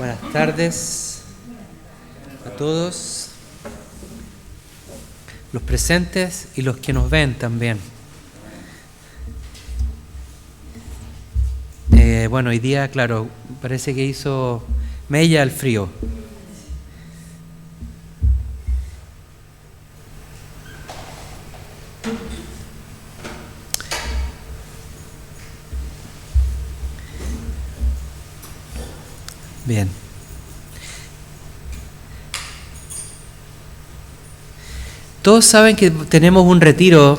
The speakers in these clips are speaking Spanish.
Buenas tardes a todos los presentes y los que nos ven también. Bueno, hoy día, claro, parece que hizo mella el frío. Bien. Todos saben que tenemos un retiro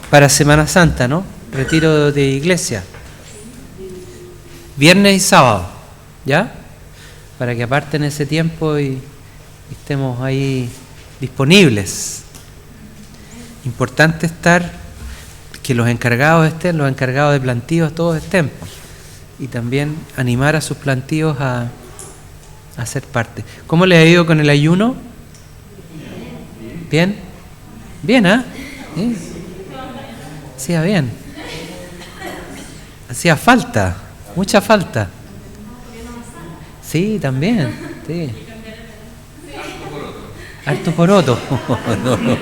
para Semana Santa, ¿no? Retiro de iglesia. Viernes y sábado, ¿ya? Para que aparten ese tiempo y estemos ahí disponibles. Importante estar, que los encargados estén, los encargados de plantíos, todos estén. Y también animar a sus plantíos a ser parte. ¿Cómo les ha ido con el ayuno? ¿Bien? ¿Bien, ah? ¿Sí? Hacía bien. Hacía falta, mucha falta. Sí, también. Sí. Harto poroto. No.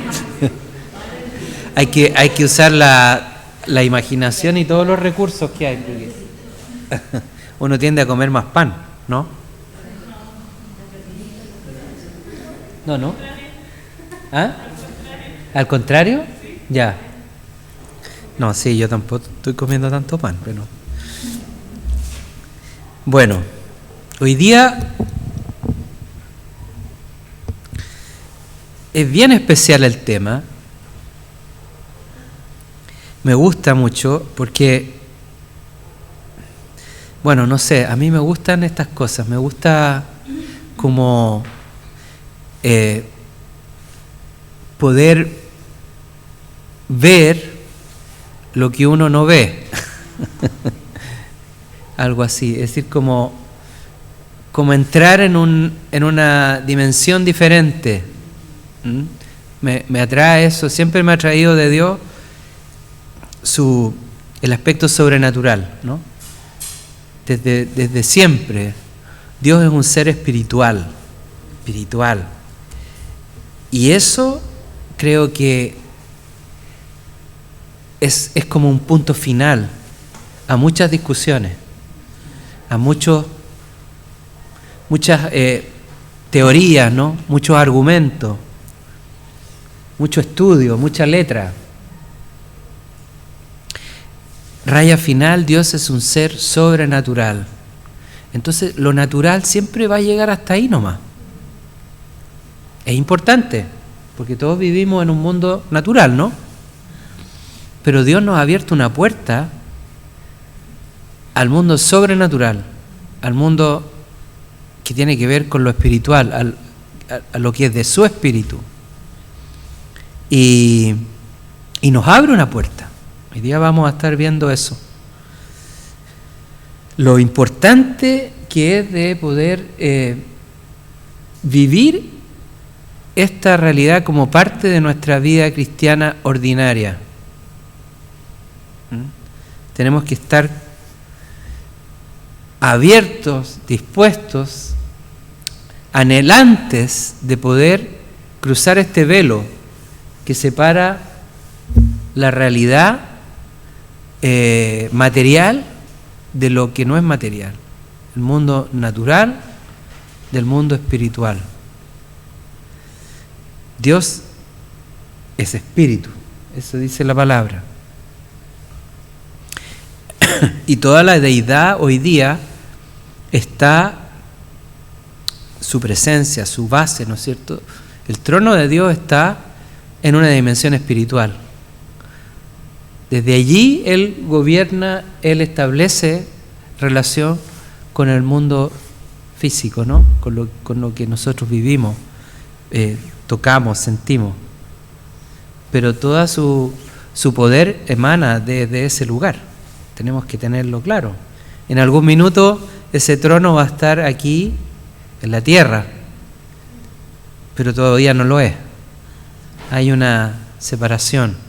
Hay que usar la imaginación y todos los recursos que hay. Porque uno tiende a comer más pan, ¿no? No. ¿Ah? ¿Al contrario? Ya. No, sí, yo tampoco estoy comiendo tanto pan, pero... Bueno, hoy día es bien especial el tema. Me gusta mucho porque... Bueno, no sé, a mí me gustan estas cosas, me gusta como poder ver lo que uno no ve, algo así, es decir, como entrar en una dimensión diferente. Me atrae eso, siempre me ha atraído de Dios el aspecto sobrenatural, ¿no? Desde siempre, Dios es un ser espiritual. Y eso creo que es como un punto final a muchas discusiones, a muchas teorías, ¿no? Muchos argumentos, mucho estudio, mucha letra. Raya final, Dios es un ser sobrenatural. Entonces, lo natural siempre va a llegar hasta ahí nomás. Es importante, porque todos vivimos en un mundo natural, ¿no? Pero Dios nos ha abierto una puerta al mundo sobrenatural, al mundo que tiene que ver con lo espiritual, a lo que es de su espíritu. Y nos abre una puerta. Hoy día vamos a estar viendo eso. Lo importante que es de poder vivir esta realidad como parte de nuestra vida cristiana ordinaria. Tenemos que estar abiertos, dispuestos, anhelantes de poder cruzar este velo que separa la realidad material de lo que no es material, el mundo natural del mundo espiritual. Dios es espíritu, eso dice la palabra. Y toda la deidad hoy día está, su presencia, su base, ¿no es cierto? El trono de Dios está en una dimensión espiritual. Desde allí Él gobierna, Él establece relación con el mundo físico, ¿no? Con lo que nosotros vivimos, tocamos, sentimos. Pero todo su poder emana de ese lugar. Tenemos que tenerlo claro. En algún minuto ese trono va a estar aquí en la tierra, pero todavía no lo es. Hay una separación.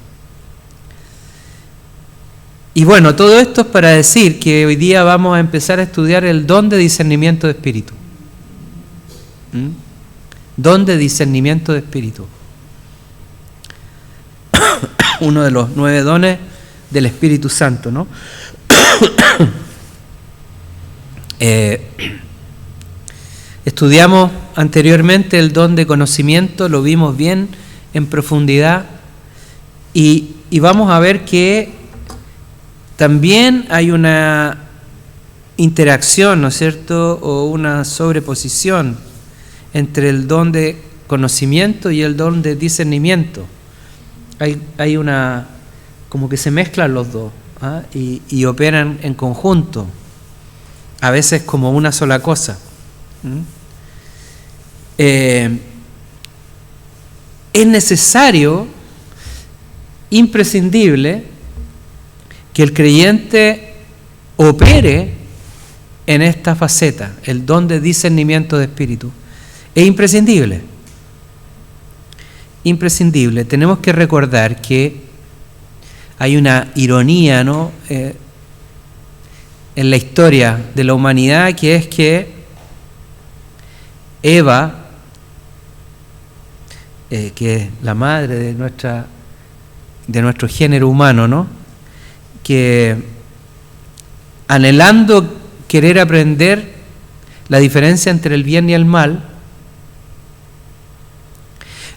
Y bueno, todo esto es para decir que hoy día vamos a empezar a estudiar el don de discernimiento de espíritu. Don de discernimiento de espíritu. Uno de los 9 dones del Espíritu Santo, ¿no? Estudiamos anteriormente el don de conocimiento, lo vimos bien en profundidad y vamos a ver que también hay una interacción, ¿no es cierto?, o una sobreposición entre el don de conocimiento y el don de discernimiento. Hay una, como que se mezclan los dos, ¿ah? y operan en conjunto, a veces como una sola cosa. Es necesario, imprescindible, que el creyente opere en esta faceta, el don de discernimiento de espíritu. Es imprescindible. Imprescindible. Tenemos que recordar que hay una ironía, ¿no?, en la historia de la humanidad, que es que Eva, que es la madre de nuestro género humano, ¿no?, que anhelando querer aprender la diferencia entre el bien y el mal,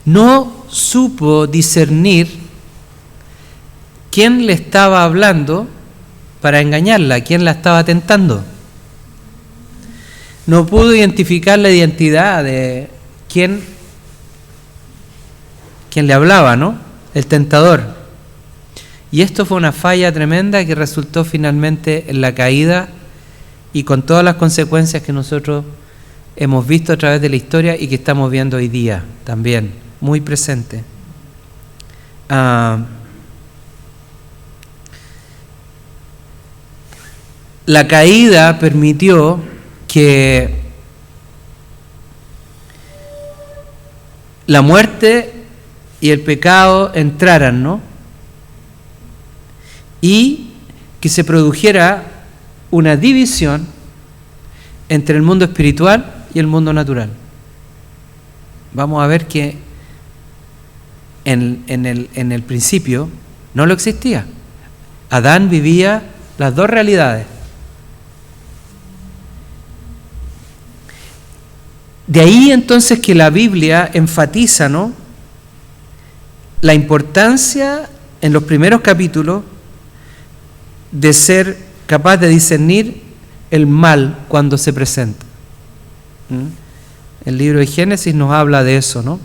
no supo discernir quién le estaba hablando para engañarla, quién la estaba tentando. No pudo identificar la identidad de quién le hablaba, ¿no?, el tentador. Y esto fue una falla tremenda que resultó finalmente en la caída y con todas las consecuencias que nosotros hemos visto a través de la historia y que estamos viendo hoy día también, muy presente. La caída permitió que la muerte y el pecado entraran, ¿no?, y que se produjera una división entre el mundo espiritual y el mundo natural. Vamos a ver que en el principio no lo existía. Adán vivía las dos realidades. De ahí entonces que la Biblia enfatiza, ¿no?, la importancia en los primeros capítulos de ser capaz de discernir el mal cuando se presenta. El libro de Génesis nos habla de eso, ¿no?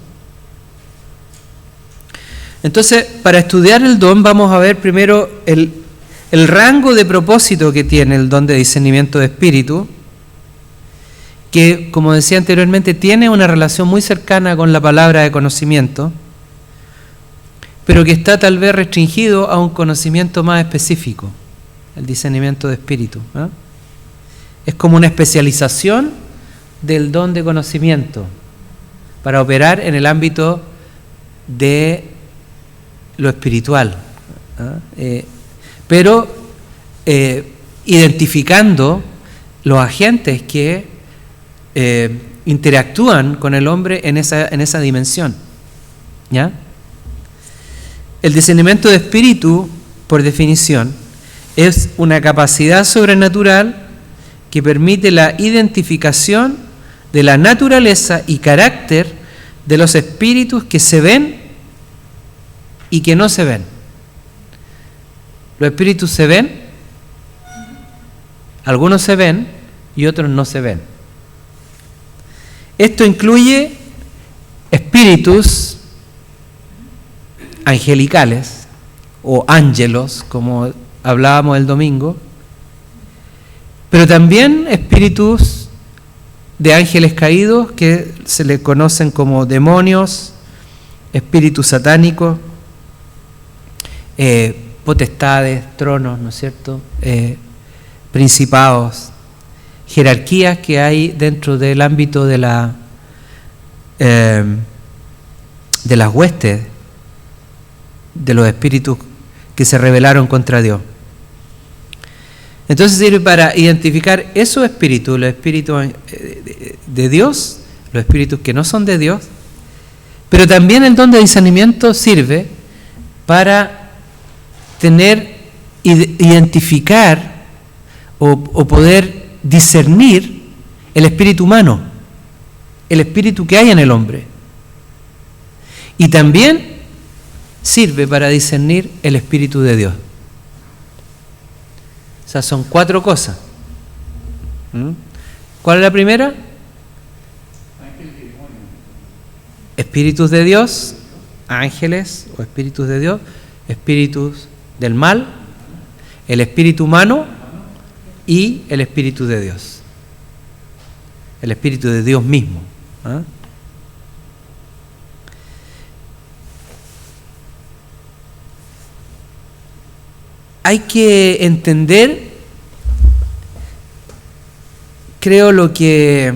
Entonces, para estudiar el don vamos a ver primero el rango de propósito que tiene el don de discernimiento de espíritu, que, como decía anteriormente, tiene una relación muy cercana con la palabra de conocimiento, pero que está tal vez restringido a un conocimiento más específico, el discernimiento de espíritu, ¿eh? Es como una especialización del don de conocimiento para operar en el ámbito de lo espiritual, pero identificando los agentes que interactúan con el hombre en esa dimensión, ¿ya? El discernimiento de espíritu, por definición, es una capacidad sobrenatural que permite la identificación de la naturaleza y carácter de los espíritus que se ven y que no se ven. Los espíritus se ven, algunos se ven y otros no se ven. Esto incluye espíritus angelicales o ángelos, como hablábamos el domingo, pero también espíritus de ángeles caídos que se les conocen como demonios, espíritus satánicos, potestades, tronos, ¿no es cierto?, principados, jerarquías que hay dentro del ámbito de las huestes de los espíritus que se rebelaron contra Dios. Entonces sirve para identificar esos espíritus, los espíritus de Dios, los espíritus que no son de Dios, pero también el don de discernimiento sirve para identificar o poder discernir el espíritu humano, el espíritu que hay en el hombre. Y también sirve para discernir el espíritu de Dios. O sea, son 4 cosas. ¿Cuál es la primera? Espíritus de Dios, ángeles o espíritus de Dios, espíritus del mal, el espíritu humano y el espíritu de Dios. El espíritu de Dios mismo. Hay que entender, creo, lo que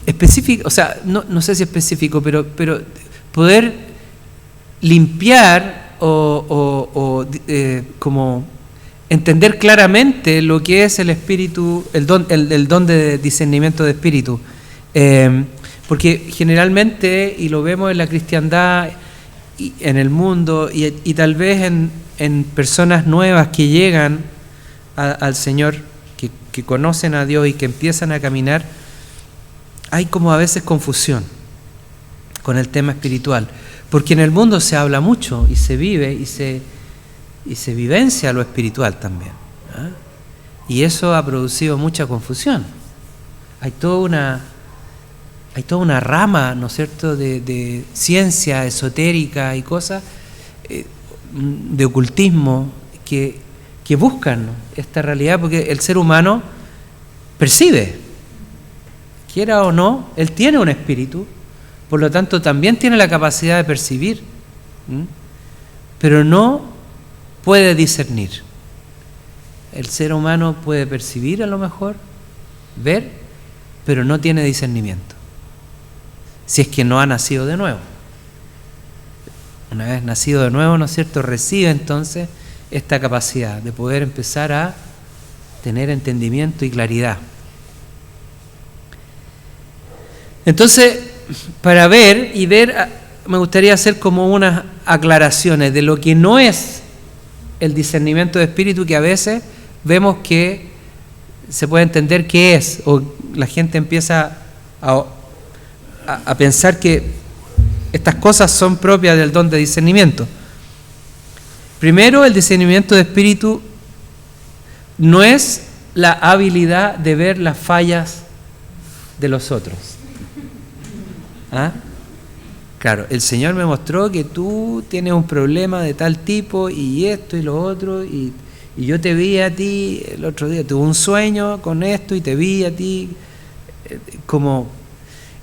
específico, o sea, no sé si específico, pero poder limpiar como entender claramente lo que es el espíritu, el don de discernimiento de espíritu. Porque generalmente, y lo vemos en la cristiandad y en el mundo, y tal vez en personas nuevas que llegan al Señor, que conocen a Dios y que empiezan a caminar, hay como a veces confusión con el tema espiritual, porque en el mundo se habla mucho y se vive y se vivencia lo espiritual también, y eso ha producido mucha confusión. Hay toda una rama, ¿no es cierto?, de ciencia esotérica y cosas, de ocultismo que buscan, ¿no?, esta realidad, porque el ser humano percibe, quiera o no, él tiene un espíritu, por lo tanto también tiene la capacidad de percibir, pero no puede discernir. El ser humano puede percibir, a lo mejor, ver, pero no tiene discernimiento, si es que no ha nacido de nuevo. Una vez nacido de nuevo, ¿no es cierto?, recibe entonces esta capacidad de poder empezar a tener entendimiento y claridad. Entonces, para ver, me gustaría hacer como unas aclaraciones de lo que no es el discernimiento de espíritu, que a veces vemos que se puede entender qué es, o la gente empieza a pensar que estas cosas son propias del don de discernimiento. Primero, el discernimiento de espíritu no es la habilidad de ver las fallas de los otros. Claro, el Señor me mostró que tú tienes un problema de tal tipo y esto y lo otro, y yo te vi a ti el otro día, tuve un sueño con esto y te vi a ti,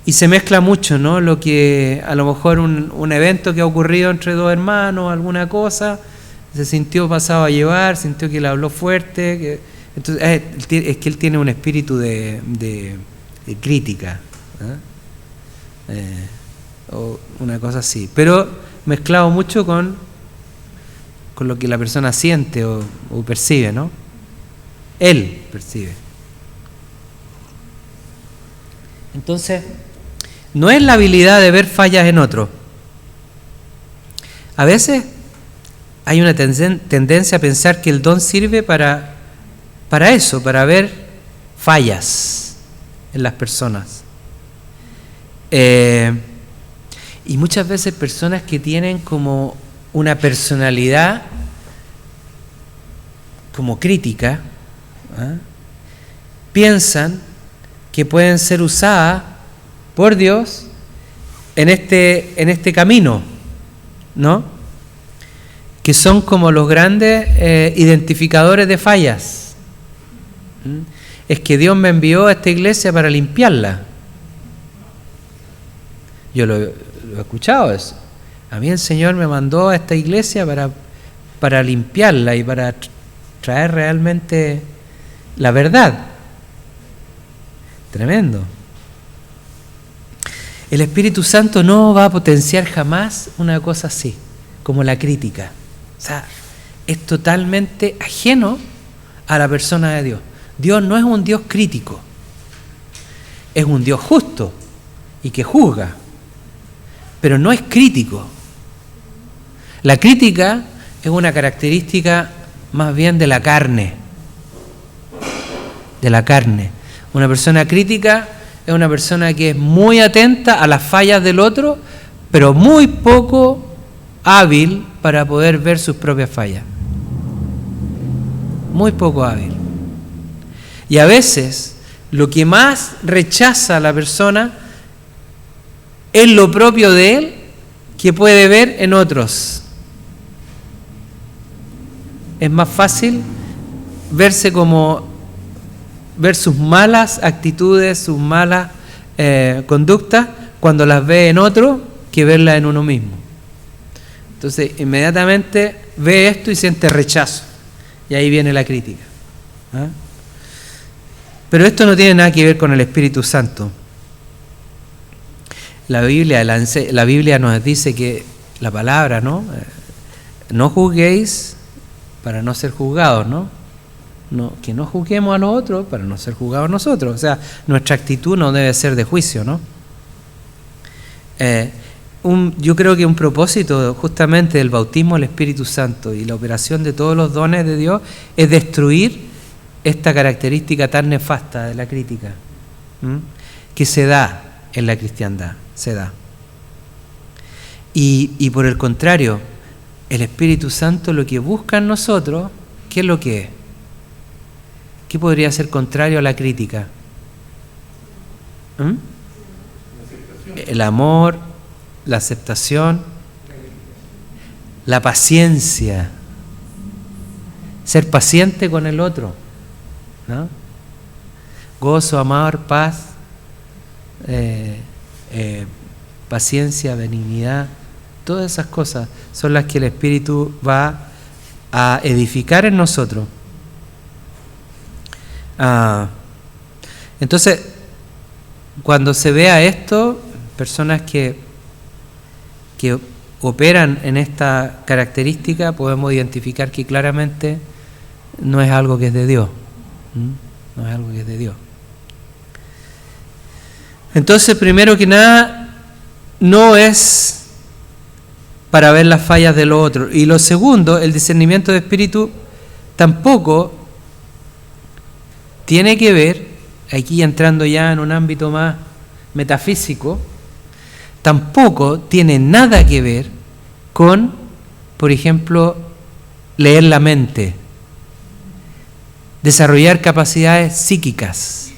y se mezcla mucho, ¿no?, lo que a lo mejor un evento que ha ocurrido entre dos hermanos, alguna cosa, se sintió pasado a llevar, sintió que le habló fuerte, entonces es que él tiene un espíritu de crítica, o una cosa así, pero mezclado mucho con lo que la persona siente o percibe, ¿no? Él percibe. Entonces, no es la habilidad de ver fallas en otro. A veces hay una tendencia a pensar que el don sirve para eso, para ver fallas en las personas. Y muchas veces personas que tienen como una personalidad como crítica, piensan que pueden ser usadas por Dios en este camino, ¿no?, que son como los grandes identificadores de fallas. Es que Dios me envió a esta iglesia para limpiarla. Yo lo he escuchado eso. A mí el Señor me mandó a esta iglesia para limpiarla y para traer realmente la verdad. Tremendo. El Espíritu Santo no va a potenciar jamás una cosa así, como la crítica. O sea, es totalmente ajeno a la persona de Dios. Dios no es un Dios crítico. es un Dios justo y que juzga, pero no es crítico. La crítica es una característica más bien de la carne. De la carne. Una persona crítica es una persona que es muy atenta a las fallas del otro, pero muy poco hábil para poder ver sus propias fallas. Muy poco hábil. Y a veces lo que más rechaza a la persona es lo propio de él que puede ver en otros. Es más fácil ver sus malas actitudes, sus malas conductas cuando las ve en otro que verlas en uno mismo. Entonces inmediatamente ve esto y siente rechazo, y ahí viene la crítica. ¿Ah? Pero esto no tiene nada que ver con el Espíritu Santo. La Biblia nos dice que la palabra, ¿no? No juzguéis para no ser juzgados, ¿no? Que no juzguemos a los otros para no ser juzgados nosotros. O sea, nuestra actitud no debe ser de juicio, ¿no? Yo creo que un propósito justamente del bautismo del Espíritu Santo y la operación de todos los dones de Dios es destruir esta característica tan nefasta de la crítica, que se da en la cristiandad, se da. Y por el contrario, el Espíritu Santo lo que busca en nosotros, ¿qué es lo que es? ¿Qué podría ser contrario a la crítica? El amor, la aceptación, la paciencia, ser paciente con el otro, ¿no? Gozo, amor, paz, paciencia, benignidad, todas esas cosas son las que el Espíritu va a edificar en nosotros. Entonces, cuando se vea esto, personas que operan en esta característica, podemos identificar que claramente no es algo que es de Dios. No es algo que es de Dios. Entonces, primero que nada, no es para ver las fallas de los otros. Y lo segundo, el discernimiento de espíritu tampoco tiene que ver, aquí entrando ya en un ámbito más metafísico, tampoco tiene nada que ver con, por ejemplo, leer la mente, desarrollar capacidades psíquicas,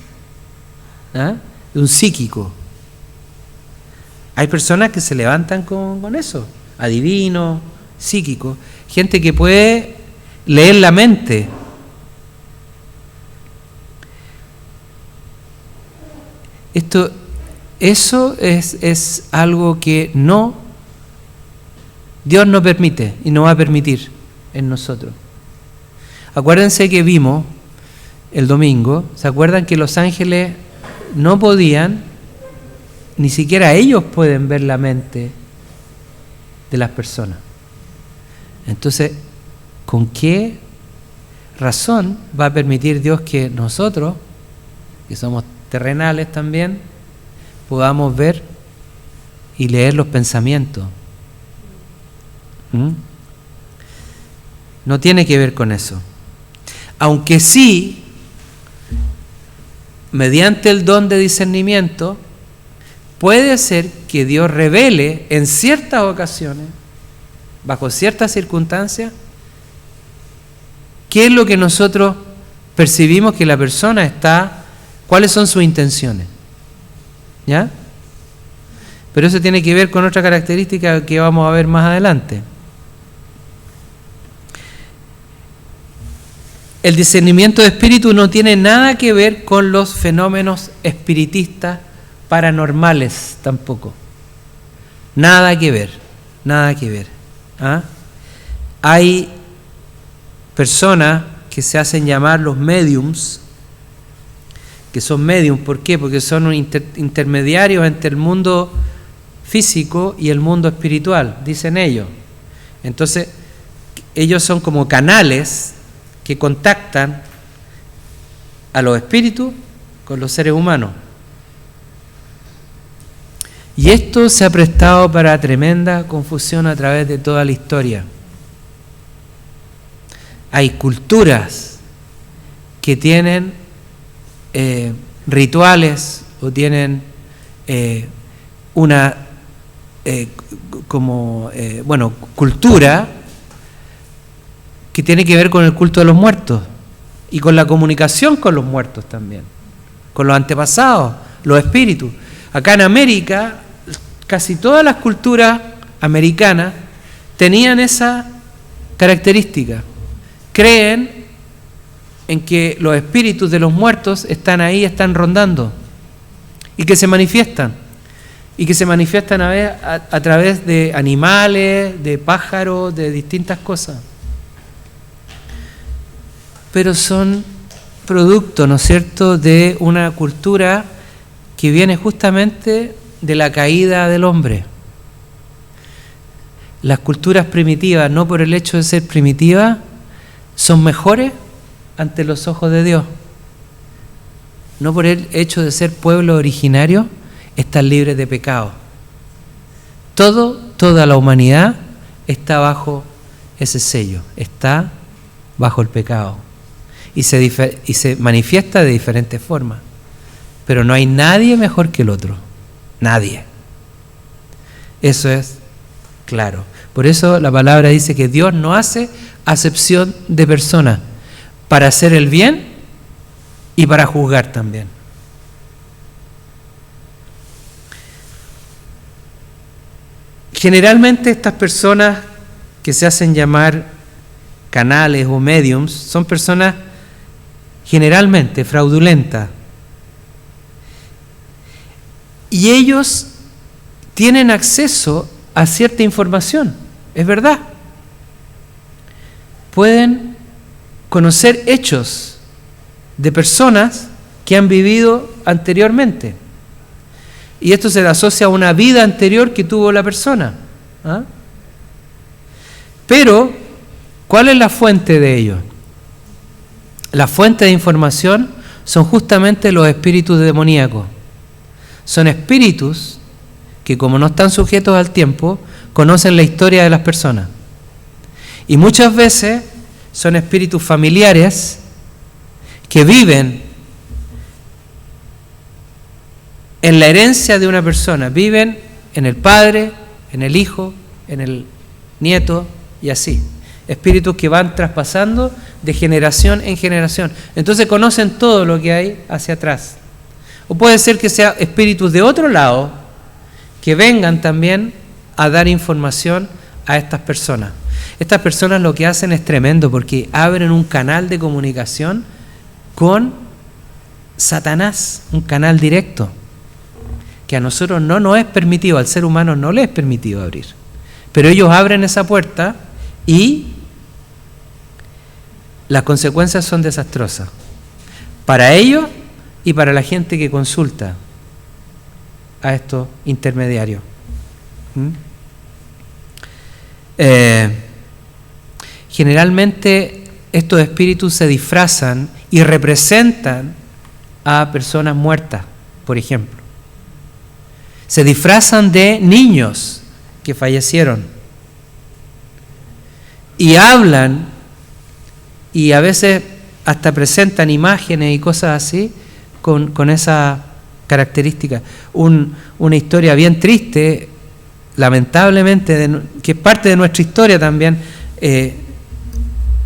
de un psíquico. Hay personas que se levantan con eso, adivinos, psíquicos, gente que puede leer la mente. Eso es algo que Dios no permite y no va a permitir en nosotros. Acuérdense que vimos el domingo, ¿se acuerdan que los ángeles no podían, ni siquiera ellos pueden ver la mente de las personas? Entonces, ¿con qué razón va a permitir Dios que nosotros, que somos terrenales también, podamos ver y leer los pensamientos? No tiene que ver con eso. Aunque sí, mediante el don de discernimiento, puede ser que Dios revele en ciertas ocasiones, bajo ciertas circunstancias, qué es lo que nosotros percibimos que la persona está, cuáles son sus intenciones. ¿Ya? Pero eso tiene que ver con otra característica que vamos a ver más adelante. El discernimiento de espíritu no tiene nada que ver con los fenómenos espiritistas paranormales tampoco. Nada que ver, nada que ver. Hay personas que se hacen llamar los mediums, que son mediums. ¿Por qué? Porque son intermediarios entre el mundo físico y el mundo espiritual, dicen ellos. Entonces, ellos son como canales que contactan a los espíritus con los seres humanos. Y esto se ha prestado para tremenda confusión a través de toda la historia. Hay culturas que tienen rituales o tienen una cultura que tiene que ver con el culto de los muertos y con la comunicación con los muertos también, con los antepasados, los espíritus. Acá en América, casi todas las culturas americanas tenían esa característica. Creen en que los espíritus de los muertos están ahí, están rondando y que se manifiestan. Y que se manifiestan a través de animales, de pájaros, de distintas cosas. Pero son producto, ¿no es cierto?, de una cultura que viene justamente de la caída del hombre. Las culturas primitivas, no por el hecho de ser primitivas, son mejores ante los ojos de Dios. No por el hecho de ser pueblo originario, están libres de pecado. Toda la humanidad está bajo ese sello, está bajo el pecado y se manifiesta de diferentes formas. Pero no hay nadie mejor que el otro, nadie. Eso es claro. Por eso la palabra dice que Dios no hace acepción de personas, para hacer el bien y para juzgar también. Generalmente estas personas que se hacen llamar canales o mediums son personas generalmente fraudulentas. Y ellos tienen acceso a cierta información, es verdad. Pueden conocer hechos de personas que han vivido anteriormente. Y esto se le asocia a una vida anterior que tuvo la persona. ¿Ah? Pero, ¿cuál es la fuente de ello? La fuente de información son justamente los espíritus demoníacos. Son espíritus que, como no están sujetos al tiempo, conocen la historia de las personas. Y muchas veces son espíritus familiares que viven en la herencia de una persona, viven en el padre, en el hijo, en el nieto y así. Espíritus que van traspasando de generación en generación. Entonces conocen todo lo que hay hacia atrás. O puede ser que sea espíritus de otro lado que vengan también a dar información a estas personas. Estas personas lo que hacen es tremendo porque abren un canal de comunicación con Satanás, un canal directo, que a nosotros no nos es permitido, al ser humano no le es permitido abrir. Pero ellos abren esa puerta y las consecuencias son desastrosas. Para ellos y para la gente que consulta a estos intermediarios. Generalmente estos espíritus se disfrazan y representan a personas muertas, por ejemplo. Se disfrazan de niños que fallecieron y hablan y a veces hasta presentan imágenes y cosas así con esa característica. Una historia bien triste, lamentablemente, que es parte de nuestra historia también.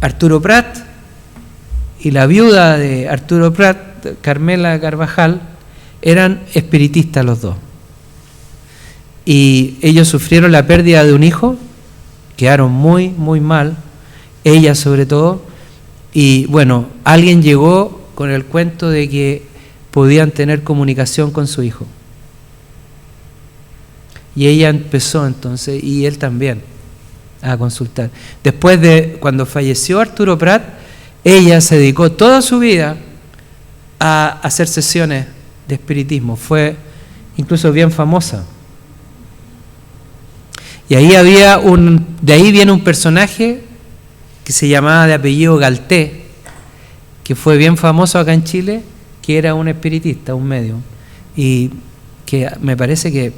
Arturo Prat y la viuda de Arturo Prat, Carmela Carvajal, eran espiritistas los dos. Y ellos sufrieron la pérdida de un hijo, quedaron muy, muy mal, ella sobre todo, y bueno, alguien llegó con el cuento de que podían tener comunicación con su hijo. Y ella empezó entonces, y él también, a consultar. Después de cuando falleció Arturo Prat, ella se dedicó toda su vida a hacer sesiones de espiritismo. Fue incluso bien famosa. Y ahí de ahí viene un personaje que se llamaba de apellido Galté, que fue bien famoso acá en Chile, que era un espiritista, un medium, y que me parece que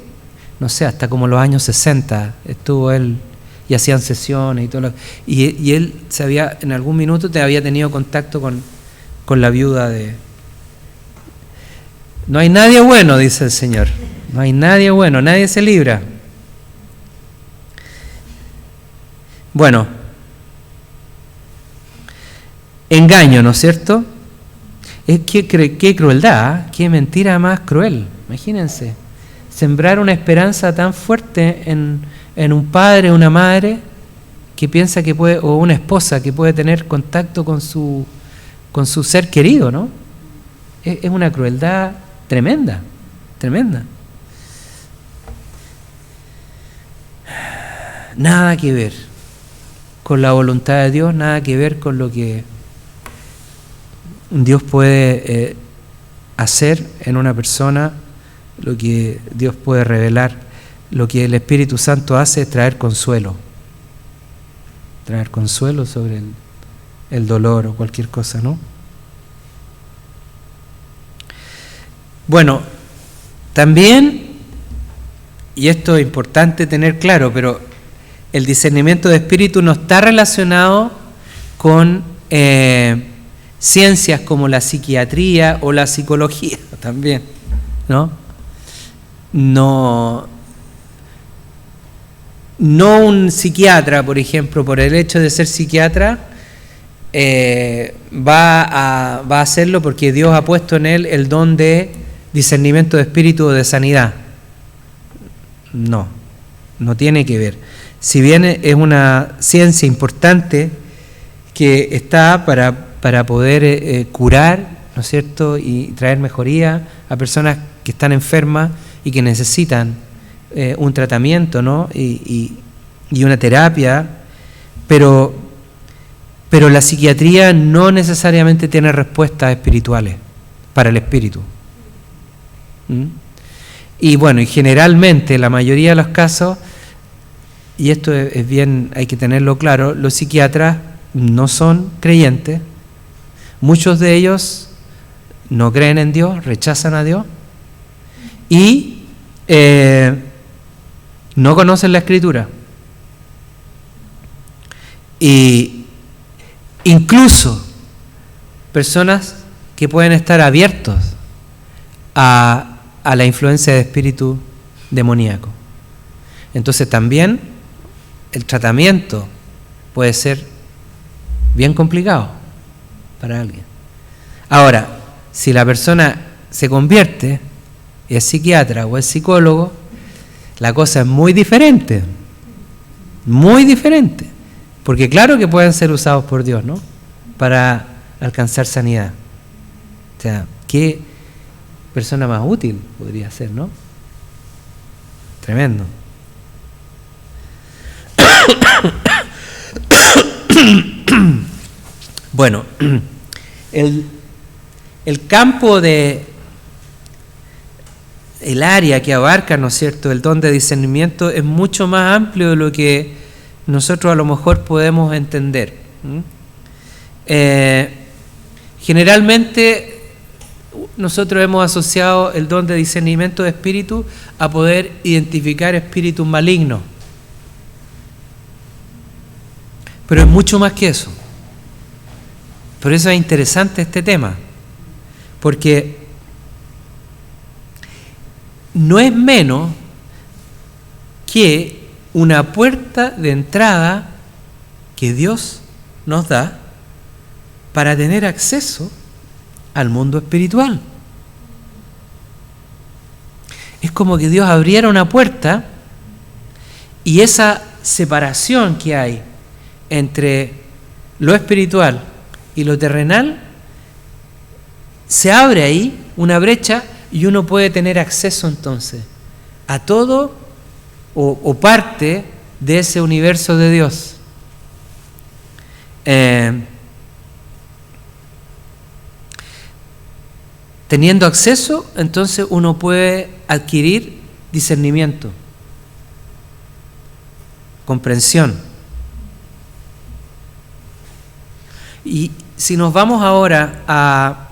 no sé, hasta como los años 60 estuvo él y hacían sesiones y todo y él en algún minuto había tenido contacto con la viuda de... No hay nadie bueno, dice el Señor. No hay nadie bueno, nadie se libra. Bueno, engaño, ¿no es cierto? Qué crueldad, qué mentira más cruel. Imagínense, sembrar una esperanza tan fuerte en un padre, una madre que piensa que puede, o una esposa que puede tener contacto con su ser querido, ¿no? Es una crueldad tremenda, tremenda. Nada que ver con la voluntad de Dios, nada que ver con lo que Dios puede hacer en una persona, lo que Dios puede revelar. Lo que el Espíritu Santo hace es traer consuelo sobre el dolor o cualquier cosa, ¿no? Bueno, también, y esto es importante tener claro, pero el discernimiento de espíritu no está relacionado con ciencias como la psiquiatría o la psicología también, ¿no? No un psiquiatra, por ejemplo, por el hecho de ser psiquiatra, va a hacerlo porque Dios ha puesto en él el don de discernimiento de espíritu o de sanidad. No tiene que ver. Si bien es una ciencia importante que está para poder curar, ¿no es cierto?, y traer mejoría a personas que están enfermas y que necesitan un tratamiento, ¿no?, y una terapia, pero la psiquiatría no necesariamente tiene respuestas espirituales para el espíritu. Y bueno, y generalmente, la mayoría de los casos, y esto es bien, hay que tenerlo claro, los psiquiatras no son creyentes, muchos de ellos no creen en Dios, rechazan a Dios, y no conocen la Escritura. Y incluso personas que pueden estar abiertos a la influencia de espíritu demoníaco. Entonces también el tratamiento puede ser bien complicado para alguien. Ahora, si la persona se convierte, es psiquiatra o es psicólogo, la cosa es muy diferente, porque claro que pueden ser usados por Dios, ¿no?, para alcanzar sanidad. O sea, qué persona más útil podría ser, ¿no? Tremendo. Bueno, el campo el área que abarca, ¿no es cierto?, el don de discernimiento es mucho más amplio de lo que nosotros a lo mejor podemos entender. Generalmente nosotros hemos asociado el don de discernimiento de espíritu a poder identificar espíritus malignos. Pero es mucho más que eso. Por eso es interesante este tema, porque no es menos que una puerta de entrada que Dios nos da para tener acceso al mundo espiritual. Es como que Dios abriera una puerta y esa separación que hay entre lo espiritual y lo terrenal, se abre ahí una brecha y uno puede tener acceso entonces a todo o parte de ese universo de Dios. Teniendo acceso, entonces uno puede adquirir discernimiento, comprensión. Y si nos vamos ahora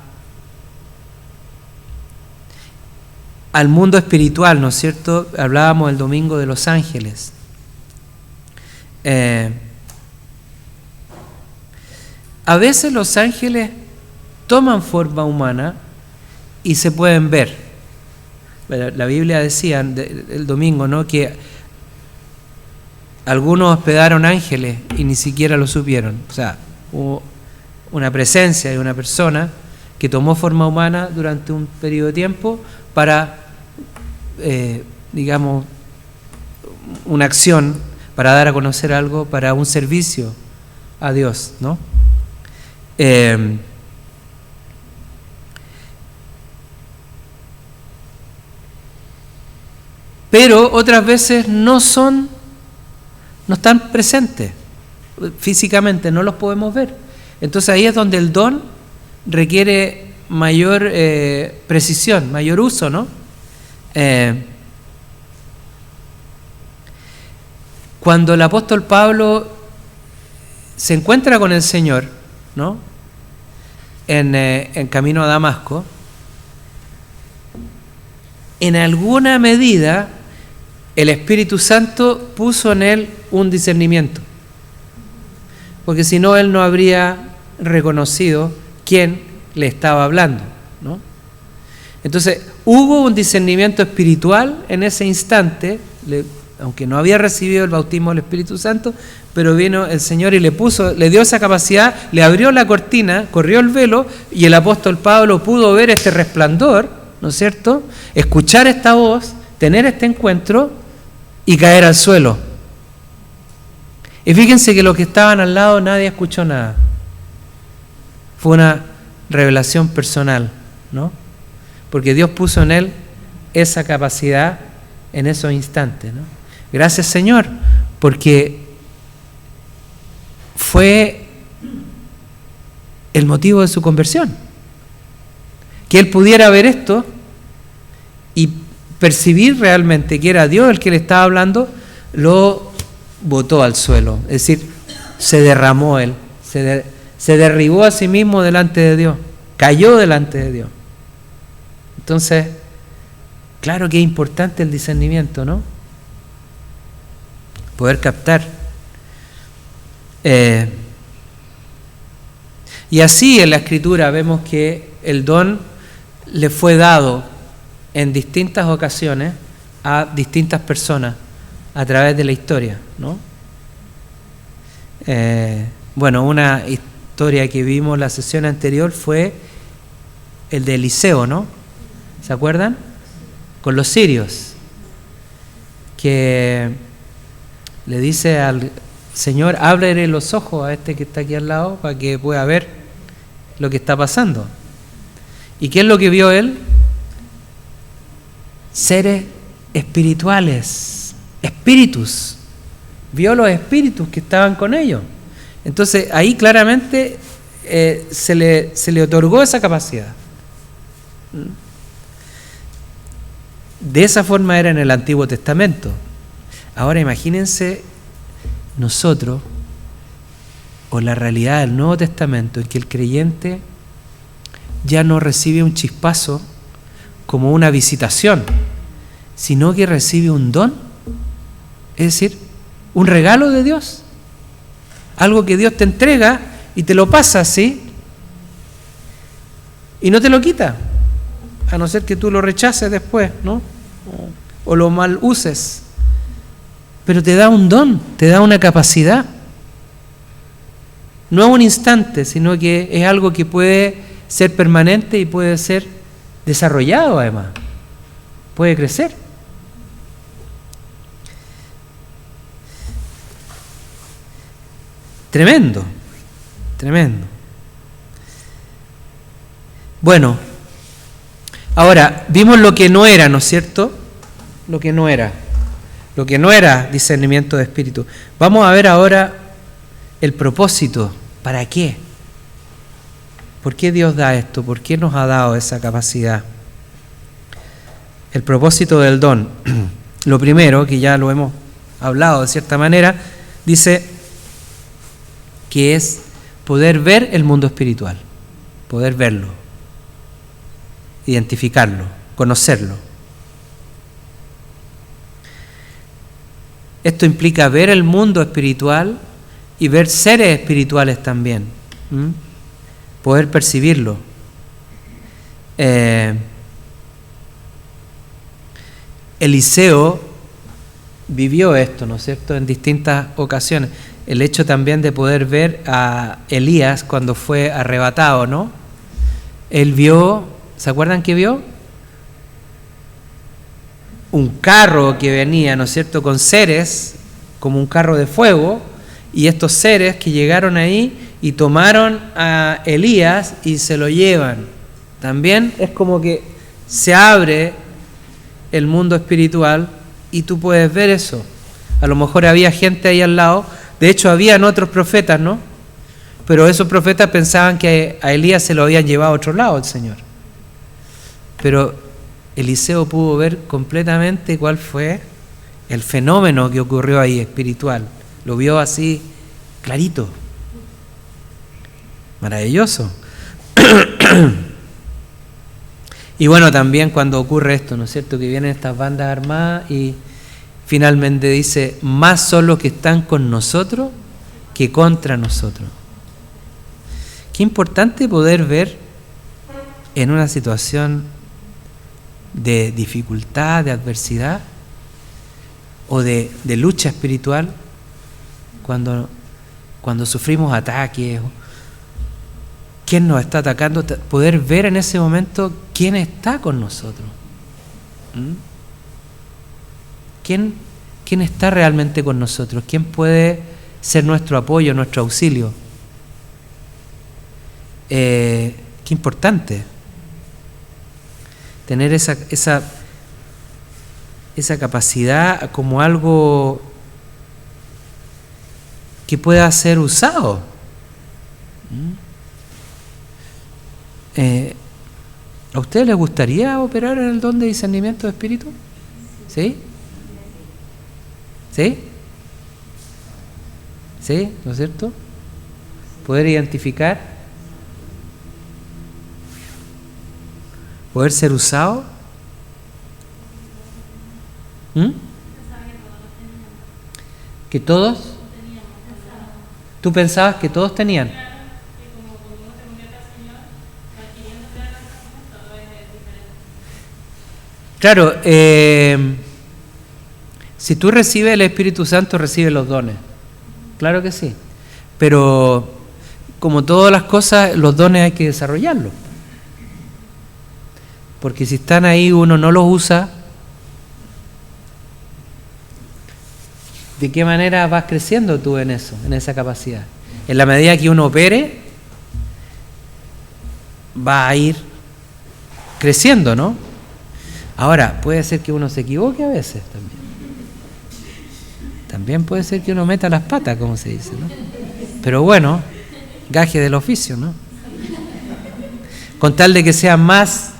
al mundo espiritual, ¿no es cierto? Hablábamos el domingo de los ángeles. A veces los ángeles toman forma humana y se pueden ver. La Biblia decía el domingo, ¿no?, que algunos hospedaron ángeles y ni siquiera lo supieron. O sea, hubo una presencia de una persona que tomó forma humana durante un periodo de tiempo para, digamos, una acción, para dar a conocer algo, para un servicio a Dios, ¿no? Pero otras veces no están presentes físicamente, no los podemos ver. Entonces ahí es donde el don requiere mayor precisión, mayor uso, ¿no? Cuando el apóstol Pablo se encuentra con el Señor, ¿no?, en camino a Damasco, en alguna medida el Espíritu Santo puso en él un discernimiento, porque si no, él no habría reconocido quién le estaba hablando, ¿no? Entonces, hubo un discernimiento espiritual en ese instante, aunque no había recibido el bautismo del Espíritu Santo, pero vino el Señor y le dio esa capacidad, le abrió la cortina, corrió el velo, y el apóstol Pablo pudo ver este resplandor, ¿no es cierto?, escuchar esta voz, tener este encuentro y caer al suelo. Y fíjense que los que estaban al lado nadie escuchó nada. Fue una revelación personal, ¿no? Porque Dios puso en él esa capacidad en esos instantes, ¿no? Gracias, Señor, porque fue el motivo de su conversión. Que él pudiera ver esto y percibir realmente que era Dios el que le estaba hablando, lo botó al suelo. Es decir, se derramó él, se derribó a sí mismo delante de Dios, cayó delante de Dios. Entonces, claro que es importante el discernimiento, ¿no? Poder captar. Y así en la Escritura vemos que el don le fue dado en distintas ocasiones a distintas personas a través de la historia, ¿no? Bueno, una historia que vimos la sesión anterior fue el de Eliseo, ¿no? ¿Se acuerdan? Con los sirios, que le dice al Señor, ábrele los ojos a este que está aquí al lado para que pueda ver lo que está pasando. ¿Y qué es lo que vio él? Seres espirituales, espíritus. Vio los espíritus que estaban con ellos. Entonces ahí claramente se le otorgó esa capacidad. De esa forma era en el Antiguo Testamento. Ahora imagínense nosotros, o la realidad del Nuevo Testamento, en que el creyente ya no recibe un chispazo como una visitación, sino que recibe un don, es decir, un regalo de Dios, algo que Dios te entrega y te lo pasa así y no te lo quita, a no ser que tú lo rechaces después, ¿no? O lo mal uses, pero te da un don, te da una capacidad. No es un instante, sino que es algo que puede ser permanente y puede ser desarrollado además, puede crecer. Tremendo, tremendo. Bueno, ahora vimos lo que no era, ¿no es cierto? Lo que no era discernimiento de espíritu. Vamos a ver ahora el propósito. ¿Para qué? ¿Por qué Dios da esto? ¿Por qué nos ha dado esa capacidad? El propósito del don. Lo primero, que ya lo hemos hablado de cierta manera, dice que es poder ver el mundo espiritual, poder verlo, identificarlo, conocerlo. Esto implica ver el mundo espiritual y ver seres espirituales también. Poder percibirlo. Eliseo vivió esto, ¿no es cierto?, en distintas ocasiones. El hecho también de poder ver a Elías cuando fue arrebatado, ¿no? Él vio, ¿se acuerdan qué vio? Un carro que venía, ¿no es cierto?, con seres, como un carro de fuego, y estos seres que llegaron ahí y tomaron a Elías y se lo llevan. También es como que se abre el mundo espiritual y tú puedes ver eso. A lo mejor había gente ahí al lado, de hecho habían otros profetas, ¿no? Pero esos profetas pensaban que a Elías se lo habían llevado a otro lado el Señor. Pero Eliseo pudo ver completamente cuál fue el fenómeno que ocurrió ahí espiritual. Lo vio así clarito. Maravilloso. Y bueno, también cuando ocurre esto, ¿no es cierto?, que vienen estas bandas armadas y finalmente dice, más son los que están con nosotros que contra nosotros. Qué importante poder ver en una situación de dificultad, de adversidad o de lucha espiritual, cuando sufrimos ataques, quién nos está atacando, poder ver en ese momento quién está con nosotros. ¿Quién está realmente con nosotros? ¿Quién puede ser nuestro apoyo, nuestro auxilio? Qué importante tener esa capacidad como algo que pueda ser usado. ¿A ustedes les gustaría operar en el don de discernimiento de espíritu? ¿Sí? ¿Sí? ¿Sí? ¿No es cierto? Poder identificar, poder ser usado. ¿Que todos? ¿Tú pensabas que todos tenían? Claro, si tú recibes el Espíritu Santo, recibes los dones. Claro que sí. Pero como todas las cosas, los dones hay que desarrollarlos. Porque si están ahí, uno no los usa, ¿de qué manera vas creciendo tú en eso, en esa capacidad? En la medida que uno opere, va a ir creciendo, ¿no? Ahora, puede ser que uno se equivoque a veces también. También puede ser que uno meta las patas, como se dice, ¿no? Pero bueno, gaje del oficio, ¿no? Con tal de que sean más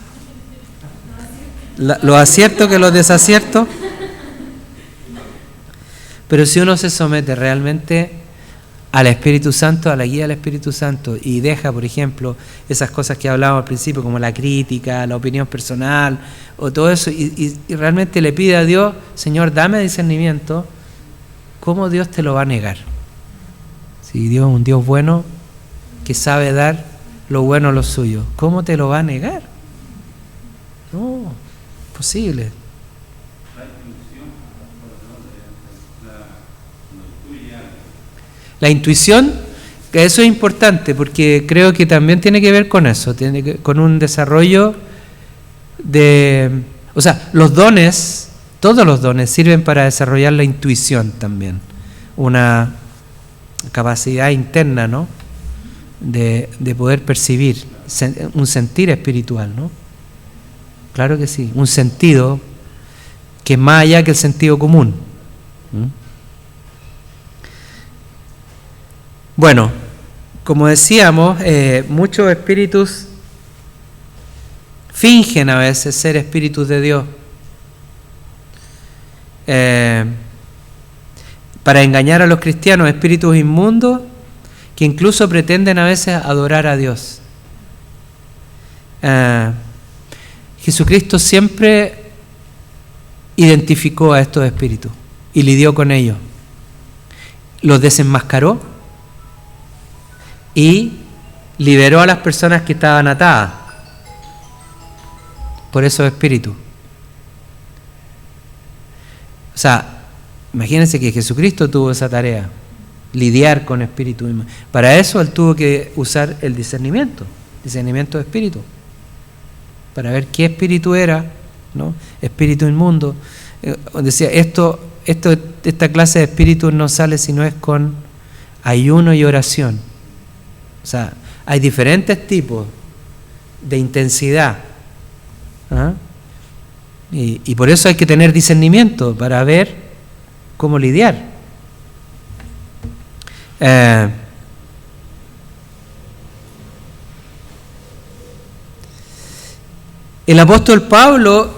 los aciertos que los desaciertos. Pero si uno se somete realmente al Espíritu Santo, a la guía del Espíritu Santo, y deja, por ejemplo, esas cosas que hablábamos al principio, como la crítica, la opinión personal, o todo eso, y realmente le pide a Dios, Señor, dame discernimiento, ¿cómo Dios te lo va a negar? Si Dios es un Dios bueno, que sabe dar lo bueno a los suyos, ¿cómo te lo va a negar? No, posible. La intuición, que eso es importante, porque creo que también tiene que ver con eso, con un desarrollo de... O sea, los dones, todos los dones sirven para desarrollar la intuición también, una capacidad interna, ¿no?, de poder percibir, un sentir espiritual, ¿no? Claro que sí, un sentido que es más allá que el sentido común. Bueno, como decíamos, muchos espíritus fingen a veces ser espíritus de Dios para engañar a los cristianos, espíritus inmundos que incluso pretenden a veces adorar a Dios. Jesucristo siempre identificó a estos espíritus. y lidió con ellos. Los desenmascaró y liberó a las personas que estaban atadas por esos espíritus. O sea, imagínense que Jesucristo tuvo esa tarea, lidiar con espíritus. Para eso Él tuvo que usar el discernimiento de espíritu, para ver qué espíritu era, ¿no? Espíritu inmundo. Decía, esta clase de espíritus no sale si no es con ayuno y oración. O sea, hay diferentes tipos de intensidad, ¿ah? Y por eso hay que tener discernimiento para ver cómo lidiar. El apóstol Pablo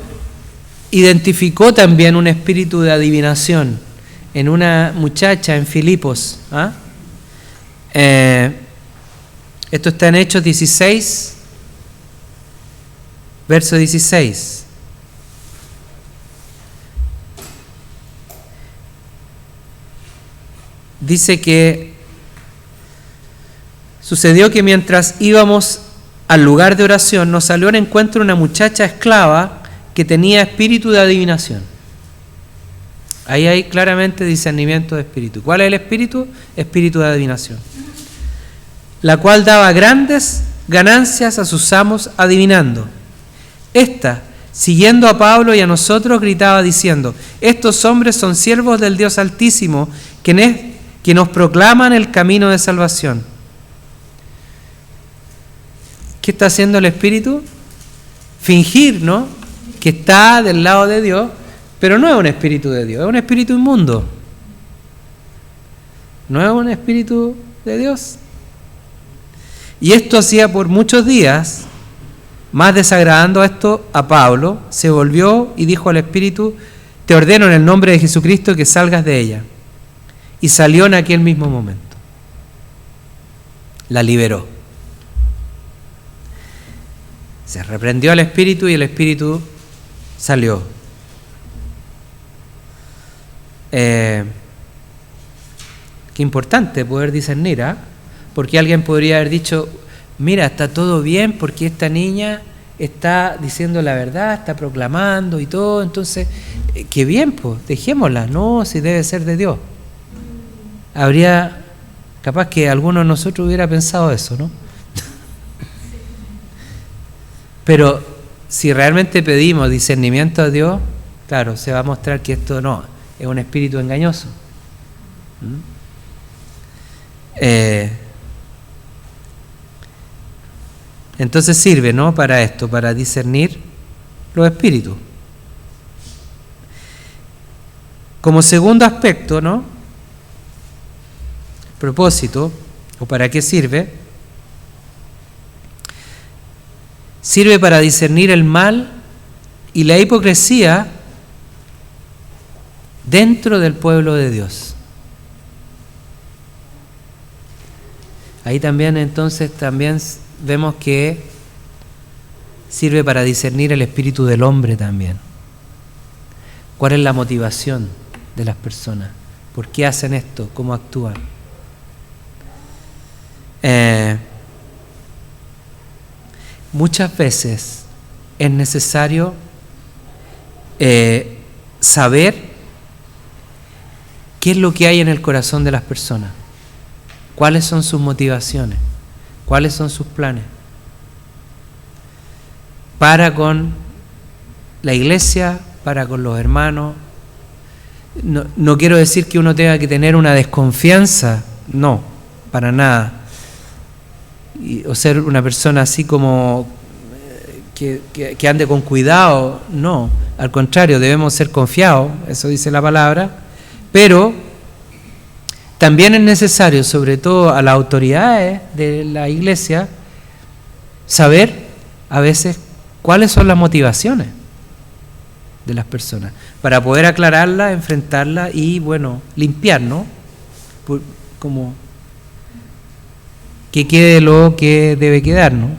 identificó también un espíritu de adivinación en una muchacha en Filipos. ¿Ah? Esto está en Hechos 16, verso 16. Dice que sucedió que mientras íbamos al lugar de oración, nos salió al encuentro una muchacha esclava que tenía espíritu de adivinación. Ahí hay claramente discernimiento de espíritu. ¿Cuál es el espíritu? Espíritu de adivinación. La cual daba grandes ganancias a sus amos adivinando. Esta, siguiendo a Pablo y a nosotros, gritaba diciendo: estos hombres son siervos del Dios Altísimo, que nos proclaman el camino de salvación. ¿Qué está haciendo el espíritu? Fingir, ¿no?, que está del lado de Dios, pero no es un espíritu de Dios, es un espíritu inmundo. No es un espíritu de Dios. Y esto hacía por muchos días. Más desagradando esto a Pablo, se volvió y dijo al espíritu: te ordeno en el nombre de Jesucristo que salgas de ella. Y salió en aquel mismo momento. La liberó. Se reprendió al espíritu y el espíritu salió. Qué importante poder discernir, ¿ah? Porque alguien podría haber dicho: mira, está todo bien porque esta niña está diciendo la verdad, está proclamando y todo, entonces, qué bien, pues, dejémosla. No, si debe ser de Dios. Habría, capaz que alguno de nosotros hubiera pensado eso, ¿no? Pero si realmente pedimos discernimiento a Dios, claro, se va a mostrar que esto no, es un espíritu engañoso. Entonces sirve, ¿no?, para esto, para discernir los espíritus. Como segundo aspecto, ¿no?, propósito, o para qué sirve. Sirve para discernir el mal y la hipocresía dentro del pueblo de Dios. Ahí también entonces vemos que sirve para discernir el espíritu del hombre también. ¿Cuál es la motivación de las personas? ¿Por qué hacen esto? ¿Cómo actúan? Muchas veces es necesario saber qué es lo que hay en el corazón de las personas, cuáles son sus motivaciones, cuáles son sus planes, para con la iglesia, para con los hermanos. No quiero decir que uno tenga que tener una desconfianza, no, para nada. O ser una persona así como que ande con cuidado, no, al contrario, debemos ser confiados, eso dice la palabra, pero también es necesario, sobre todo a las autoridades de la iglesia, saber a veces cuáles son las motivaciones de las personas, para poder aclararlas, enfrentarlas y, bueno, limpiar, ¿no? Como que quede lo que debe quedar, ¿no?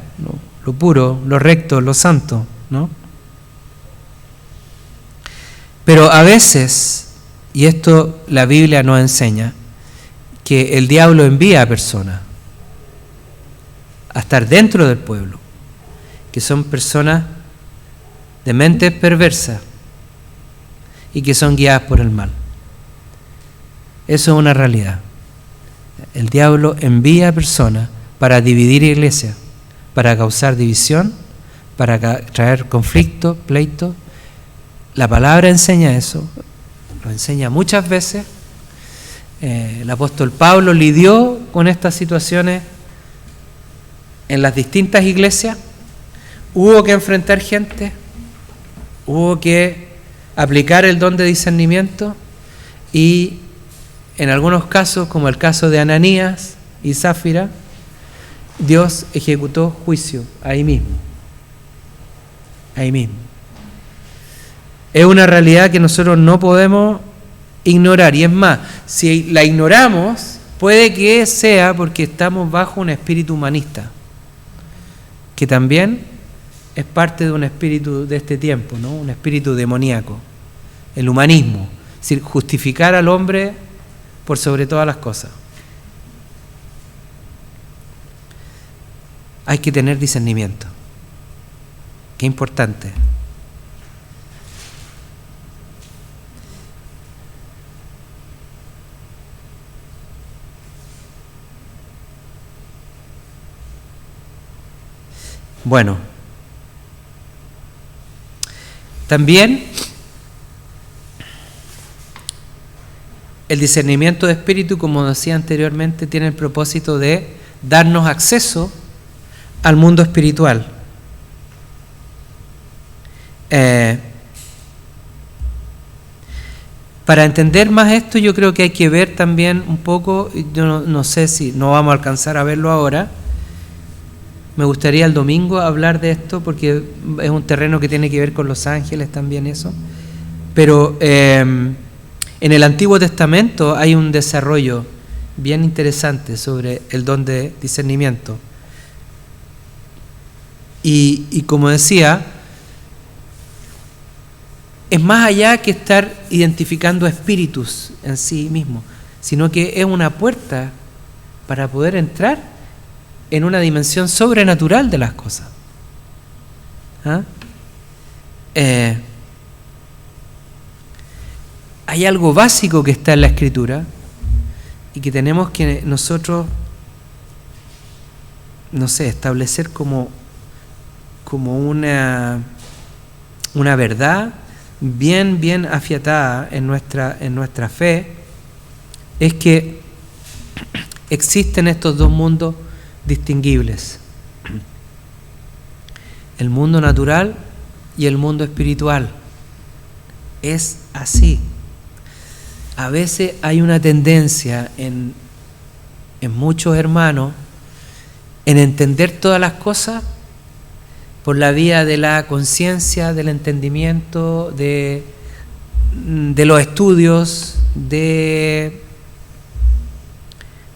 Lo puro, lo recto, lo santo, ¿no? Pero a veces y esto la Biblia nos enseña, que el diablo envía a personas a estar dentro del pueblo, que son personas de mentes perversas y que son guiadas por el mal. Eso es una realidad. El diablo envía a personas para dividir iglesias, para causar división, para traer conflictos, pleitos. La palabra enseña eso, lo enseña muchas veces. El apóstol Pablo lidió con estas situaciones en las distintas iglesias. Hubo que enfrentar gente, hubo que aplicar el don de discernimiento, y en algunos casos, como el caso de Ananías y Zafira, Dios ejecutó juicio ahí mismo. Ahí mismo. Es una realidad que nosotros no podemos ignorar, y es más, si la ignoramos, puede que sea porque estamos bajo un espíritu humanista, que también es parte de un espíritu de este tiempo, ¿no? Un espíritu demoníaco, el humanismo, es decir, justificar al hombre por sobre todas las cosas. Hay que tener discernimiento. Qué importante. Bueno, también el discernimiento de espíritu, como decía anteriormente, tiene el propósito de darnos acceso al mundo espiritual. Para entender más esto, yo creo que hay que ver también un poco, yo no sé si no vamos a alcanzar a verlo ahora. Me gustaría el domingo hablar de esto, porque es un terreno que tiene que ver con los ángeles también eso. Pero en el Antiguo Testamento hay un desarrollo bien interesante sobre el don de discernimiento. Y como decía, es más allá que estar identificando espíritus en sí mismo, sino que es una puerta para poder entrar en una dimensión sobrenatural de las cosas. ¿Ah? Hay algo básico que está en la Escritura y que tenemos que nosotros, no sé, establecer como una verdad bien afiatada en nuestra fe, es que existen estos dos mundos distinguibles: el mundo natural y el mundo espiritual. Es así. A veces hay una tendencia en muchos hermanos en entender todas las cosas por la vía de la conciencia, del entendimiento, de los estudios, de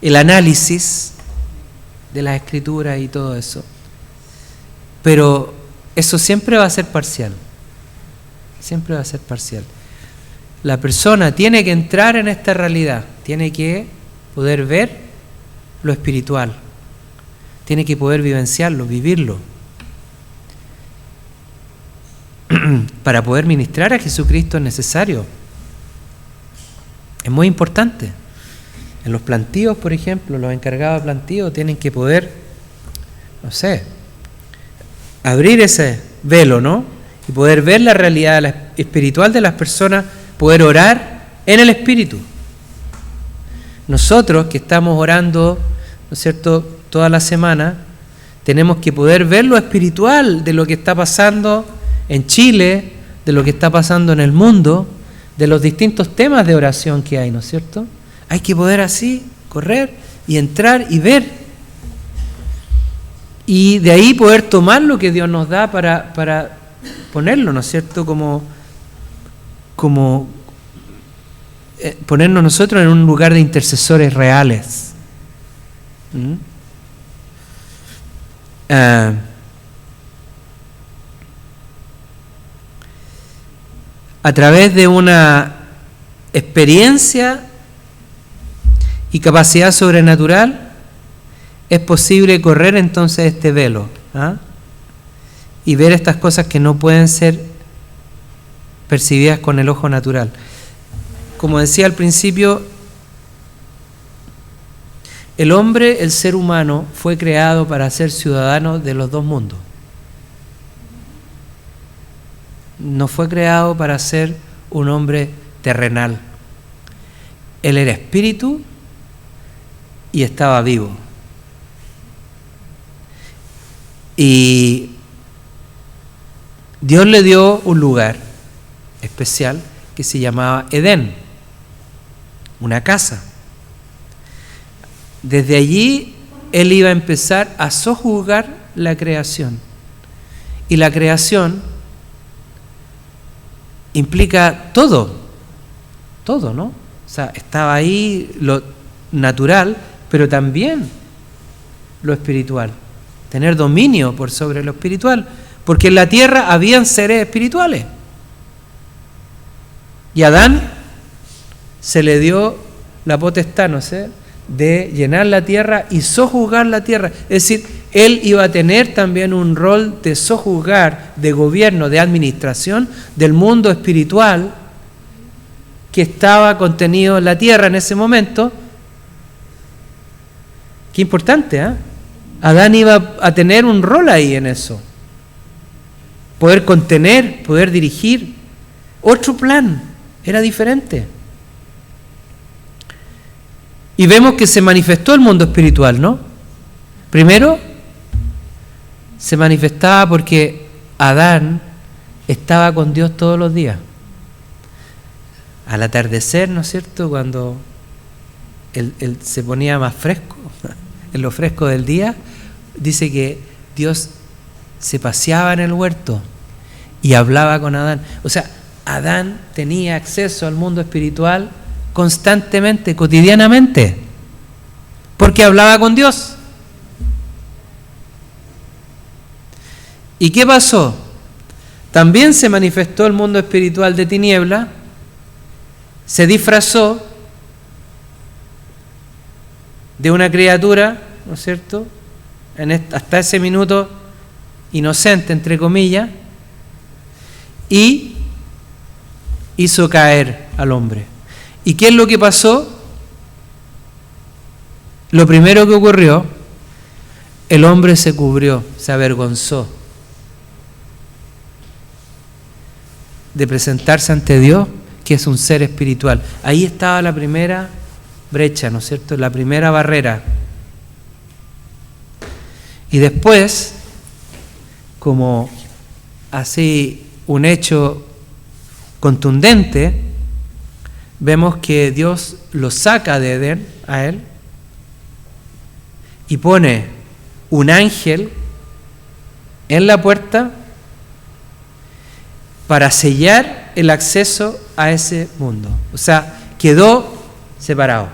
el análisis de las escrituras y todo eso. Pero eso siempre va a ser parcial. Siempre va a ser parcial. La persona tiene que entrar en esta realidad, tiene que poder ver lo espiritual, tiene que poder vivenciarlo, vivirlo, para poder ministrar a Jesucristo es necesario. Es muy importante. En los plantíos, por ejemplo, los encargados de plantío tienen que poder, no sé, abrir ese velo, ¿no? Y poder ver la realidad espiritual de las personas, poder orar en el Espíritu. Nosotros que estamos orando, ¿no es cierto?, toda la semana, tenemos que poder ver lo espiritual de lo que está pasando en Chile, de lo que está pasando en el mundo, de los distintos temas de oración que hay, ¿no es cierto? Hay que poder así correr y entrar y ver. Y de ahí poder tomar lo que Dios nos da para ponerlo, ¿no es cierto? Como ponernos nosotros en un lugar de intercesores reales. A través de una experiencia y capacidad sobrenatural, es posible correr entonces este velo, ¿ah? Y ver estas cosas que no pueden ser percibidas con el ojo natural. Como decía al principio, el hombre, el ser humano, fue creado para ser ciudadano de los dos mundos. No fue creado para ser un hombre terrenal. Él era espíritu y estaba vivo. Y Dios le dio un lugar especial que se llamaba Edén, una casa. Desde allí Él iba a empezar a sojuzgar la creación. Y la creación implica todo, ¿no? O sea, estaba ahí lo natural, pero también lo espiritual. Tener dominio por sobre lo espiritual, porque en la tierra habían seres espirituales. Y a Adán se le dio la potestad, ¿no sé?, de llenar la tierra y sojuzgar la tierra. Es decir, él iba a tener también un rol de sojuzgar, de gobierno, de administración del mundo espiritual que estaba contenido en la tierra en ese momento. Qué importante, ¿eh? Adán iba a tener un rol ahí en eso. Poder contener, poder dirigir. Otro plan, era diferente. Y vemos que se manifestó el mundo espiritual, ¿no? Primero, se manifestaba porque Adán estaba con Dios todos los días. Al atardecer, ¿no es cierto?, cuando él se ponía más fresco, en lo fresco del día, dice que Dios se paseaba en el huerto y hablaba con Adán. O sea, Adán tenía acceso al mundo espiritual constantemente, cotidianamente, porque hablaba con Dios. ¿Y qué pasó? También se manifestó el mundo espiritual de tiniebla, se disfrazó de una criatura, ¿no es cierto?, hasta ese minuto inocente, entre comillas, y hizo caer al hombre. ¿Y qué es lo que pasó? Lo primero que ocurrió, el hombre se cubrió, se avergonzó de presentarse ante Dios, que es un ser espiritual. Ahí estaba la primera brecha, ¿no es cierto?, la primera barrera. Y después, como así un hecho contundente, vemos que Dios lo saca de Edén a él y pone un ángel en la puerta para sellar el acceso a ese mundo. O sea, quedó separado.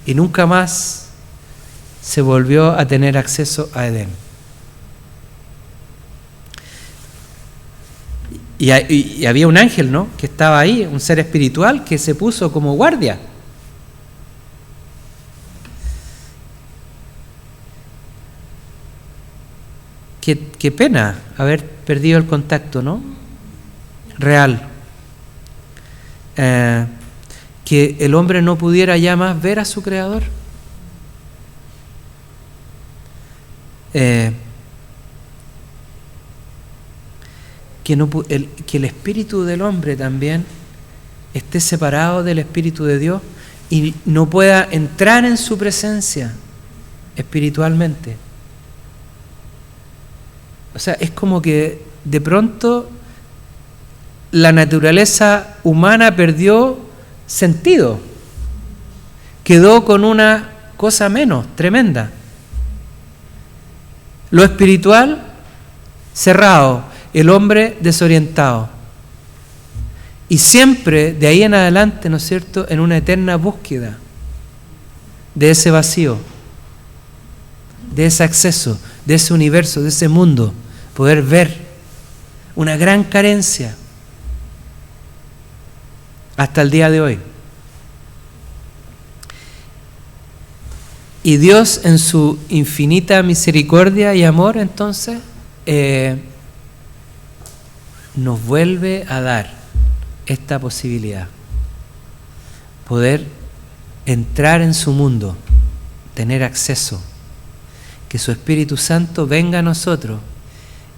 Y nunca más se volvió a tener acceso a Edén. Y había un ángel, ¿no?, que estaba ahí, un ser espiritual que se puso como guardia. Qué pena haber perdido el contacto, ¿no?, real. Que el hombre no pudiera ya más ver a su Creador. Que el espíritu del hombre también esté separado del espíritu de Dios y no pueda entrar en su presencia espiritualmente. O sea, es como que de pronto la naturaleza humana perdió sentido, quedó con una cosa menos, tremenda. Lo espiritual cerrado, el hombre desorientado. Y siempre de ahí en adelante, ¿no es cierto?, en una eterna búsqueda de ese vacío, de ese acceso, de ese universo, de ese mundo, poder ver una gran carencia. hasta el día de hoy. Y Dios, en su infinita misericordia y amor, entonces, nos vuelve a dar esta posibilidad. Poder entrar en su mundo, tener acceso, que su Espíritu Santo venga a nosotros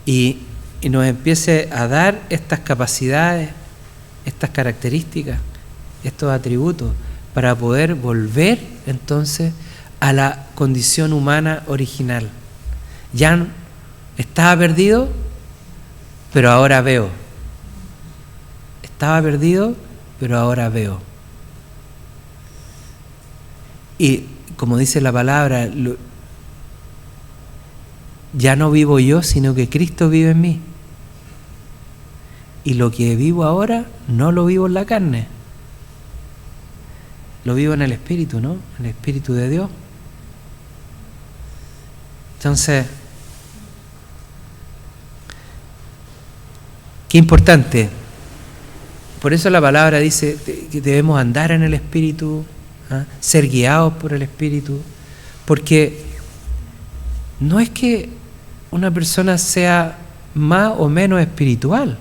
y nos empiece a dar estas capacidades, estas características, estos atributos, para poder volver entonces a la condición humana original. Ya estaba perdido, pero ahora veo. Estaba perdido, pero ahora veo. Y como dice la palabra, ya no vivo yo, sino que Cristo vive en mí. Y lo que vivo ahora, no lo vivo en la carne. Lo vivo en el Espíritu, ¿no? En el Espíritu de Dios. Entonces, qué importante. Por eso la palabra dice que debemos andar en el Espíritu, ser guiados por el Espíritu, porque no es que una persona sea más o menos espiritual,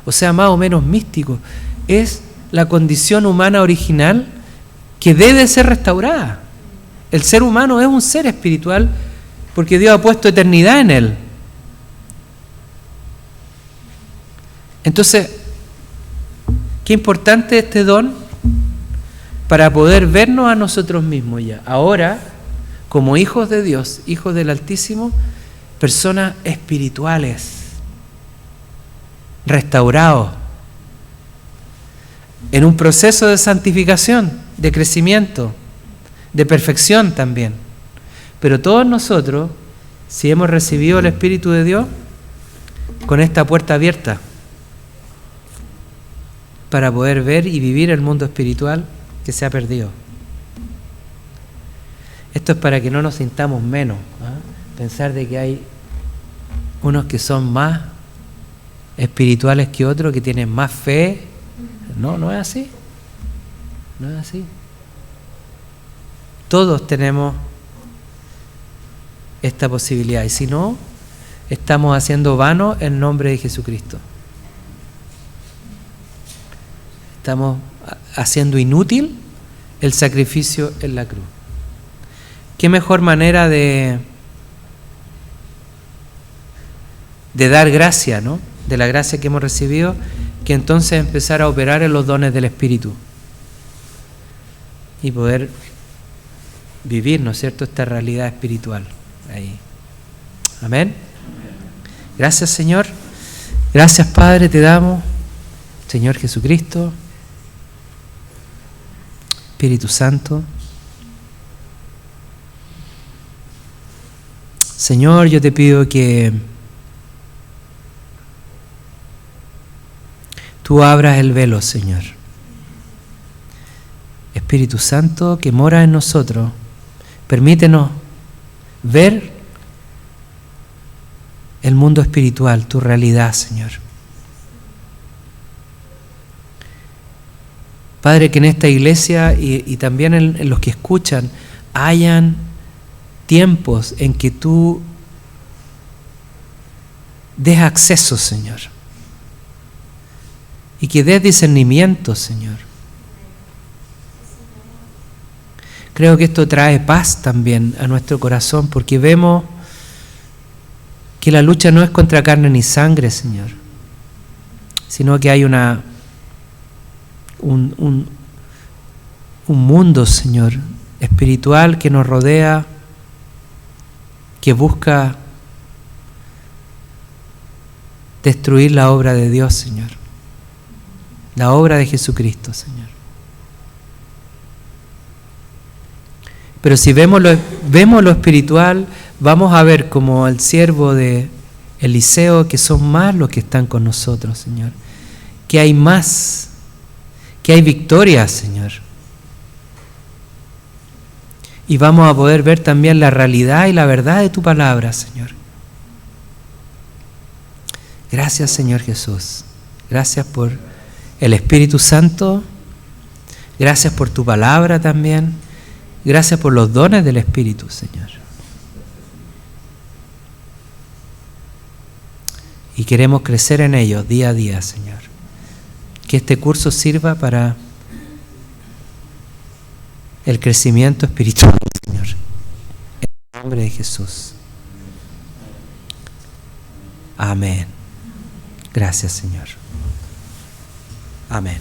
o sea más o menos místico. Es la condición humana original que debe ser restaurada. El ser humano es un ser espiritual porque Dios ha puesto eternidad en él. Entonces, qué importante este don para poder vernos a nosotros mismos ya. Ahora, como hijos de Dios, hijos del Altísimo, personas espirituales, restaurados, en un proceso de santificación, de crecimiento, de perfección también. Pero todos nosotros, si hemos recibido el Espíritu de Dios, con esta puerta abierta para poder ver y vivir el mundo espiritual que se ha perdido. Esto es para que no nos sintamos menos, pensar de que hay unos que son más espirituales que otros, que tienen más fe. No es así. No es así. Todos tenemos esta posibilidad, y si no, estamos haciendo vano el nombre de Jesucristo. Estamos haciendo inútil el sacrificio en la cruz. ¿Qué mejor manera de dar gracia, ¿no? De la gracia que hemos recibido, que entonces empezar a operar en los dones del Espíritu y poder vivir, ¿no es cierto?, esta realidad espiritual ahí. Amén. Gracias, Señor. Gracias, Padre, te damos, Señor Jesucristo, Espíritu Santo. Señor, yo te pido que tú abras el velo, Señor. Espíritu Santo, que mora en nosotros, permítenos ver el mundo espiritual, tu realidad, Señor. Padre, que en esta iglesia y también en los que escuchan hayan tiempos en que tú des acceso, Señor, y que des discernimiento, Señor. Creo que esto trae paz también a nuestro corazón, porque vemos que la lucha no es contra carne ni sangre, Señor, sino que hay un mundo, Señor, espiritual que nos rodea, que busca destruir la obra de Dios, Señor, la obra de Jesucristo, Señor. Pero si vemos lo espiritual, vamos a ver como el siervo de Eliseo, que son más los que están con nosotros, Señor, que hay más, que hay victoria, Señor. Y vamos a poder ver también la realidad y la verdad de tu palabra, Señor. Gracias, Señor Jesús. Gracias por el Espíritu Santo. Gracias por tu palabra también. Gracias por los dones del Espíritu, Señor. Y queremos crecer en ellos día a día, Señor. Que este curso sirva para el crecimiento espiritual, Señor. En el nombre de Jesús. Amén. Gracias, Señor. Amén.